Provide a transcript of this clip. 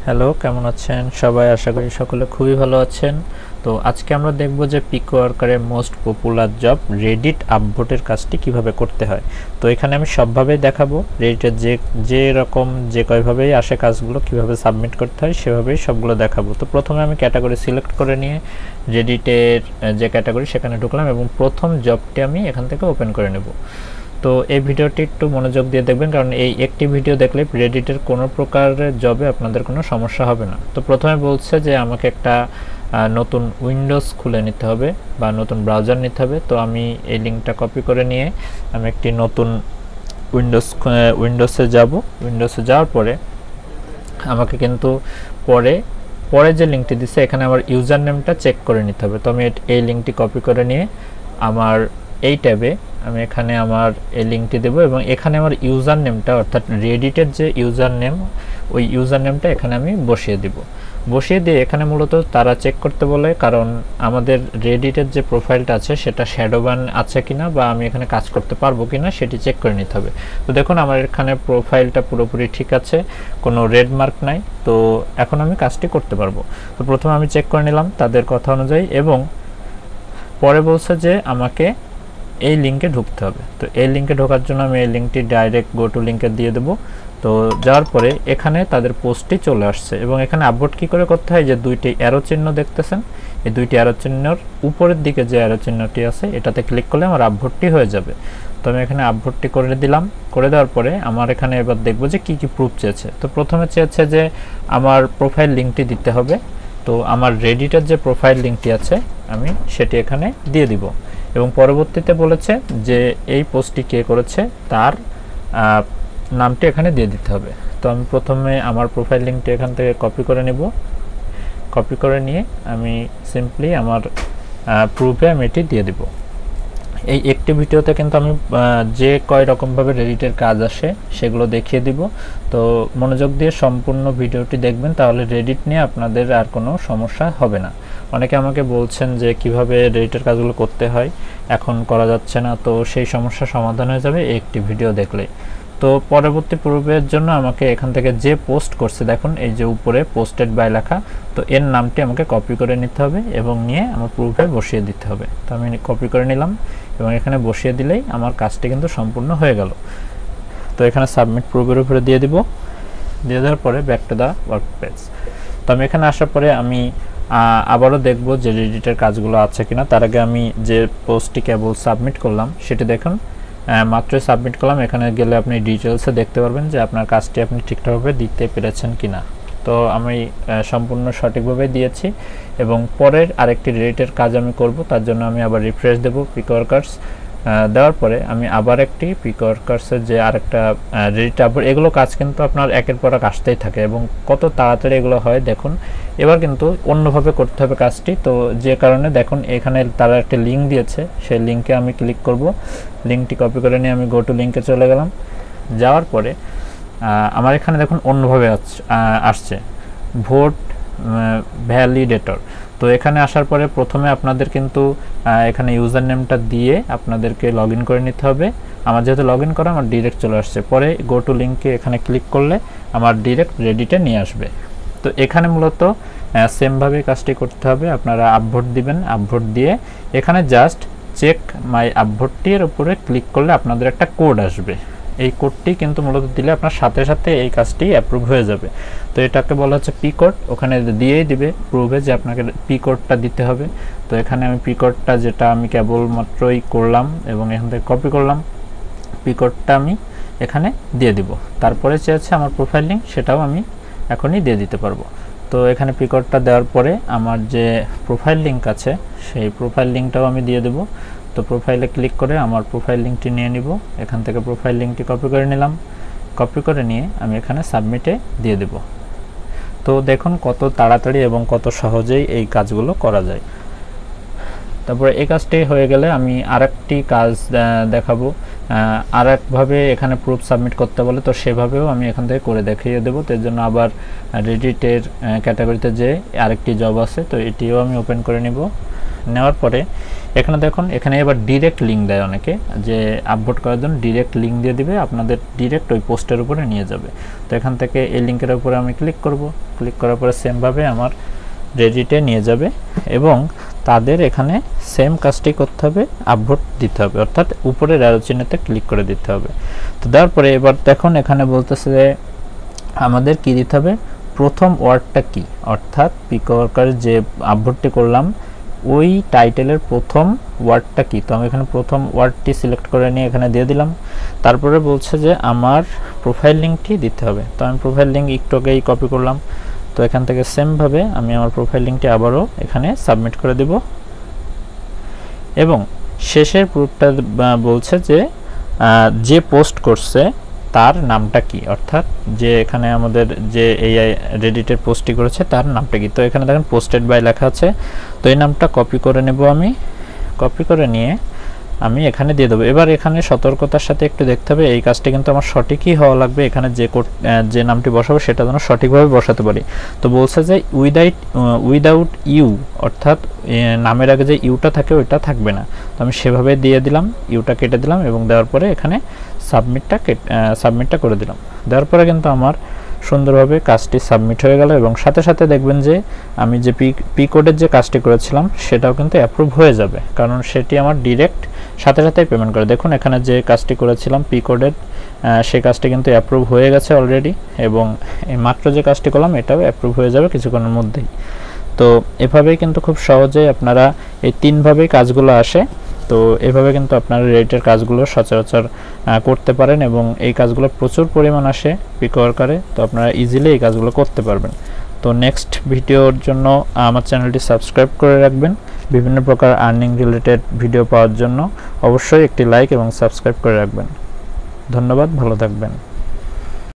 Hello, কেমন আছেন সবাই? আশা করি সকলে খুবই ভালো আছেন। তো আজকে আমরা দেখব যে পিক ওয়ার্কারের মোস্ট পপুলার জব রেডিট আপভোটের কাজটি কিভাবে করতে হয়। তো এখানে আমি সবভাবেই দেখাবো, রেডিটের যে রকম যে কয়ভাবেই আসে কাজগুলো কিভাবে সাবমিট করতে হয় সেভাবেই সবগুলো দেখাবো। তো প্রথমে আমি ক্যাটাগরি সিলেক্ট করে নিয়ে রেডিটের যে ক্যাটাগরি সেখানে ঢুকলাম এবং প্রথম জবটি আমি এখান থেকে ওপেন করে নেব। তো এই ভিডিওটি একটু মনোযোগ দিয়ে দেখবেন, কারণ এই একটি ভিডিও দেখলে রেডিটের কোনো প্রকারের জবে আপনাদের কোনো সমস্যা হবে না। তো প্রথমে বলছে যে আমাকে একটা নতুন উইন্ডোজ খুলে নিতে হবে বা নতুন ব্রাউজার নিতে হবে। তো আমি এই লিঙ্কটা কপি করে নিয়ে আমি একটি নতুন উইন্ডোজে যাব। উইন্ডোজে যাওয়ার পরে আমাকে কিন্তু পরে যে লিঙ্কটি দিচ্ছে এখানে আমার ইউজার নেমটা চেক করে নিতে হবে। তো আমি এই লিঙ্কটি কপি করে নিয়ে আমার এই ট্যাবে আমি এখানে আমার এই লিঙ্কটি দেব এবং এখানে আমার ইউজার নেমটা অর্থাৎ রেডিটের যে ইউজার নেম ওই ইউজার নেমটা এখানে আমি বসিয়ে দিয়ে এখানে মূলত তারা চেক করতে বলে, কারণ আমাদের রেডিটের যে প্রোফাইলটা আছে সেটা শ্যাডো বান আছে কিনা বা আমি এখানে কাজ করতে পারবো কিনা সেটি চেক করে নিতে হবে। তো দেখুন আমার এখানে প্রোফাইলটা পুরোপুরি ঠিক আছে, কোনো রেড মার্ক নাই। তো এখন আমি কাজটি করতে পারবো। তো প্রথমে আমি চেক করে নিলাম তাদের কথা অনুযায়ী এবং পরে বলছে যে আমাকে এই লিঙ্কে ঢুকতে হবে। তো এই লিঙ্কে ঢোকার জন্য আমি এই লিঙ্কটি ডাইরেক্ট গো টু লিঙ্কে দিয়ে দেবো। তো যাওয়ার পরে এখানে তাদের পোস্টটি চলে আসছে এবং এখানে আপভোট কী করে করতে হয়, যে দুইটি অ্যারো চিহ্ন দেখতেছেন, এই দুইটি অ্যারো চিহ্নর উপরের দিকে যে অ্যারো চিহ্নটি আছে এটাতে ক্লিক করলে আমার আপভোটটি হয়ে যাবে। তো আমি এখানে আপভোটটি করে দিলাম। করে দেওয়ার পরে আমার এখানে এবার দেখবো যে কী কী প্রুফ চেয়েছে। তো প্রথমে চেয়েছে যে আমার প্রোফাইল লিঙ্কটি দিতে হবে। তো আমার রেডিটের যে প্রোফাইল লিঙ্কটি আছে আমি সেটি এখানে দিয়ে দিব এবং পরবর্তীতে বলেছে যে এই পোস্টটি কে করেছে তার নামটি এখানে দিয়ে দিতে হবে। তো আমি প্রথমে আমার প্রোফাইল লিঙ্কটি এখান থেকে কপি করে নেব। কপি করে নিয়ে আমি সিম্পলি আমার প্রুফে আমি এটি দিয়ে দিব। এই একটি ভিডিওতে কিন্তু আমি যে কয় রকমভাবে রেডিটের কাজ আসে সেগুলো দেখিয়ে দিব। তো মনোযোগ দিয়ে সম্পূর্ণ ভিডিওটি দেখবেন, তাহলে রেডিট নিয়ে আপনাদের আর কোনো সমস্যা হবে না। অনেকে আমাকে বলছেন যে কিভাবে রেডিটের কাজগুলো করতে হয় এখন করা যাচ্ছে না, তো সেই সমস্যা সমাধান হয়ে যাবে এই একটি ভিডিও দেখলে। তো পরবর্তী প্রুফের জন্য আমাকে এখান থেকে যে পোস্ট করছে দেখুন এই যে উপরে পোস্টেড বাই লেখা, তো এর নামটি আমাকে কপি করে নিতে হবে এবং নিয়ে আমার প্রুফে বসিয়ে দিতে হবে। তো আমি কপি করে নিলাম এবং এখানে বসিয়ে দিলেই আমার কাজটি কিন্তু সম্পূর্ণ হয়ে গেল। তো এখানে সাবমিট প্রুফের উপরে দিয়ে দিব। দিয়ে দেওয়ার পরে back to the work page. তো আমি এখানে আসার পরে আমি আবারও দেখব যে রেডিটের কাজগুলো আছে কিনা। তার আগে আমি যে পোস্টটি কেবল সাবমিট করলাম সেটি দেখুন, মাত্রই সাবমিট করলাম। এখানে গেলে আপনি ডিটেলসে দেখতে পারবেন যে আপনার কাজটি আপনি ঠিকঠাকভাবে দিতে পেরেছেন কিনা। তো আমি সম্পূর্ণ সঠিকভাবে দিয়েছি এবং পরের আরেকটি রেডিটের কাজ আমি করব, তার জন্য আমি আবার রিফ্রেশ দেব পিক ওয়ার্কার্স। দেওয়ার পরে আমি আবার একটি পিক ওয়ার্কার্সের যে আরেকটা রেডিট আপভোট, এগুলো কাজ কিন্তু আপনার একের পর এক আসতেই থাকে এবং কত তাড়াতাড়ি এগুলো হয় দেখুন। এবার কিন্তু অন্যভাবে করতে হবে কাজটি। তো যে কারণে দেখুন এখানে তারা একটা লিঙ্ক দিয়েছে, সেই লিঙ্কে আমি ক্লিক করব। লিঙ্কটি কপি করে নিয়ে আমি গো টু লিঙ্কে চলে গেলাম। যাওয়ার পরে আমার এখানে দেখুন অন্যভাবে আসছে ভোট ভ্যালিডেটর। তো এখানে আসার পরে প্রথমে আপনাদের কিন্তু এখানে ইউজার নেমটা দিয়ে আপনাদেরকে লগ ইন করে নিতে হবে। আমার যেহেতু লগ ইন করা আমার ডিরেক্ট চলে আসছে, পরে গো টু লিঙ্কে এখানে ক্লিক করলে আমার ডিরেক্ট রেডিটে নিয়ে আসবে। তো এখানে মূলত সেমভাবে কাজটি করতে হবে, আপনারা আপভোট দিবেন। আপভোট দিয়ে এখানে জাস্ট চেক মাই আপভোটটির উপরে ক্লিক করলে আপনাদের একটা কোড আসবে। এই কোডটি কিন্তু মূলত দিলে আপনার সাথে সাথে এই কাজটি অ্যাপ্রুভ হয়ে যাবে। তো এটাকে বলা হচ্ছে পি কোড, ওখানে দিয়েই দিবে প্রুভে যে আপনাকে পি কোডটা দিতে হবে। তো এখানে আমি পি কোডটা যেটা আমি কেবলমাত্রই করলাম এবং এখান থেকে কপি করলাম, পি কোডটা আমি এখানে দিয়ে দিব। তারপরে চেয়েছে আমার প্রোফাইল লিঙ্ক, সেটাও আমি এখনই দিয়ে দিতে পারবো। তো এখানে পি কোডটা দেওয়ার পরে আমার যে প্রোফাইল লিঙ্ক আছে সেই প্রোফাইল লিঙ্কটাও আমি দিয়ে দেবো। তো প্রোফাইলে ক্লিক করে আমার প্রোফাইল লিঙ্কটি নিয়ে নিব। এখান থেকে প্রোফাইল লিঙ্কটি কপি করে নিলাম। কপি করে নিয়ে আমি এখানে সাবমিটে দিয়ে দেব। তো দেখুন কত তাড়াতাড়ি এবং কত সহজেই এই কাজগুলো করা যায়। তারপরে এই কাজটি হয়ে গেলে আমি আরেকটি কাজ দেখাবো। আরেকভাবে এখানে প্রুফ সাবমিট করতে বলে, তো সেভাবেও আমি এখান থেকে করে দেখিয়ে দেবো। তো এর জন্য আবার রেডিটের ক্যাটাগরিতে যে আরেকটি জব আছে, তো এটিও আমি ওপেন করে নিব। নেওয়ার পরে এখানে দেখুন এখানে এবার ডিরেক্ট লিঙ্ক দেয় অনেকে, যে আপভোট করার জন্য ডিরেক্ট লিঙ্ক দিয়ে দিবে, আপনাদের ডিরেক্ট ওই পোস্টের উপরে নিয়ে যাবে। তো এখান থেকে এই লিঙ্কের উপরে আমি ক্লিক করব, ক্লিক করার পরে সেমভাবে আমার রেডিটে নিয়ে যাবে এবং তাদের এখানে সেম কাজটি করতে হবে, আপভোট দিতে হবে, অর্থাৎ উপরের অ্যারো চিহ্নতে ক্লিক করে দিতে হবে। তো তারপরে এবার দেখুন এখানে বলতেছে যে আমাদের কি দিতে হবে, প্রথম ওয়ার্ডটা কি, অর্থাৎ পিকওয়ার্কার যে আপভোটটি করলাম ওই টাইটেলের প্রথম ওয়ার্ডটা কি। তো আমি এখানে প্রথম ওয়ার্ডটি সিলেক্ট করে নিয়ে এখানে দিয়ে দিলাম। তারপরে বলছে যে আমার প্রোফাইল লিঙ্কটি দিতে হবে। তো আমি প্রোফাইল লিঙ্ক একটু আগেই কপি করলাম, তো এখান থেকে সেমভাবে আমি আমার প্রোফাইল লিঙ্কটি আবারও এখানে সাবমিট করে দেব এবং শেষের প্রুফটা বলছে যে যে পোস্ট করছে তার নামটা কি, অর্থাৎ যে এখানে আমাদের যে এআই রেডিটের পোস্টটি করেছে তার নামটা কি। তো এখানে দেখেন পোস্টেড বাই লেখা আছে, তো এই নামটা কপি করে নেব, আমি কপি করে নিয়ে আমি এখানে দিয়ে দেবো। এবার এখানে সতর্কতার সাথে একটু দেখতে হবে এই কাজটি কিন্তু আমার সঠিকই হওয়া লাগবে, এখানে যে নামটি বসাবো সেটা যেন সঠিকভাবে বসাতে পারি। তো বলছে যে উইদাউট ইউ, অর্থাৎ নামের আগে যে ইউটা থাকে ওইটা থাকবে না। তো আমি সেভাবে দিয়ে দিলাম, ইউটা কেটে দিলাম এবং দেওয়ার পরে এখানে সাবমিটটা করে দিলাম। দেওয়ার পরে কিন্তু আমার সুন্দরভাবে কাজটি সাবমিট হয়ে গেল এবং সাথে সাথে দেখবেন যে আমি যে পি কোডের যে কাজটি করেছিলাম সেটাও কিন্তু অ্যাপ্রুভ হয়ে যাবে, কারণ সেটি আমার ডিরেক্ট সাথে সাথেই পেমেন্ট করে। দেখুন এখানে যে কাজটি করেছিলাম পি কোডের সেই কাজটি কিন্তু অ্যাপ্রুভ হয়ে গেছে অলরেডি, এবং এই মাত্র যে কাজটি করলাম এটাও অ্যাপ্রুভ হয়ে যাবে কিছুক্ষণের মধ্যেই। তো এভাবেই কিন্তু খুব সহজেই আপনারা এই তিনভাবেই কাজগুলো আসে। তো এভাবে কিন্তু আপনারা রেডিটের কাজগুলো সচরাচর করতে পারেন এবং এই কাজগুলো প্রচুর পরিমাণ আসে পিকওয়ার্কারে, তো আপনারা ইজিলি এই কাজগুলো করতে পারবেন। তো নেক্সট ভিডিওর জন্য আমার চ্যানেলটি সাবস্ক্রাইব করে রাখবেন। বিভিন্ন প্রকার আর্নিং রিলেটেড ভিডিও পাওয়ার জন্য অবশ্যই একটি লাইক এবং সাবস্ক্রাইব করে রাখবেন। ধন্যবাদ, ভালো থাকবেন।